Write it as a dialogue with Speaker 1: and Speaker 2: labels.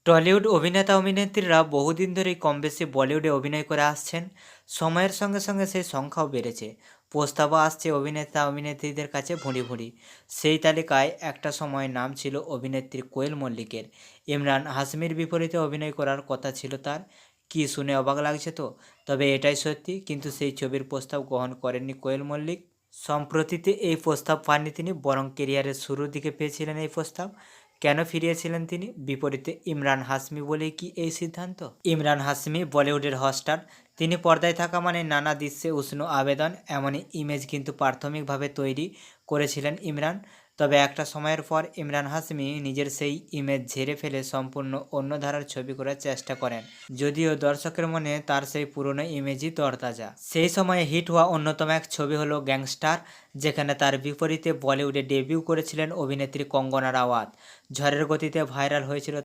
Speaker 1: Tollywood অভিনেতা অভিনেত্রীরা বহুদিন ধরেই কম বেশি বলিউডে অভিনয় করে আসছেন। সময়ের সঙ্গে সঙ্গে সেই সংখ্যাও বেড়েছে, প্রস্তাবও আসছে অভিনেতা অভিনেত্রীদের কাছে ভুঁড়ি ভুঁড়ি। সেই তালিকায় একটা সময় নাম ছিল অভিনেত্রী কোয়েল মল্লিকের। ইমরান হাশমির বিপরীতে অভিনয় করার কথা ছিল তার। কি শুনে অবাক লাগছে তো? তবে এটাই সত্যি, কিন্তু সেই ছবির প্রস্তাব গ্রহণ করেননি কোয়েল মল্লিক। সম্প্রতিতে এই প্রস্তাব পাননি তিনি, বরং কেরিয়ারের শুরুর দিকে পেয়েছিলেন এই প্রস্তাব। কেন ফিরিয়েছিলেন তিনি? বিপরীতে ইমরান হাশমি বলেই কি এই সিদ্ধান্ত? ইমরান হাশমি বলিউডের হটস্টার। তিনি পর্দায় থাকা মানে নানা দৃশ্যে উষ্ণ আবেদন, এমনই ইমেজ কিন্তু প্রাথমিকভাবে তৈরি করেছিলেন ইমরান। তবে একটা সময়ের পর ইমরান হাশমি নিজের সেই ইমেজ ঝেড়ে ফেলে সম্পূর্ণ অন্য ধারার ছবি করার চেষ্টা করেন, যদিও দর্শকের মনে তার সেই পুরনো ইমেজই তরতাজা। সেই সময়ে হিট হওয়া অন্যতম এক ছবি হলো গ্যাংস্টার, যেখানে তার বিপরীতে বলিউডে ডেবিউ করেছিলেন অভিনেত্রী কঙ্গনা রাওয়াত। ঝড়ের গতিতে ভাইরাল হয়েছিল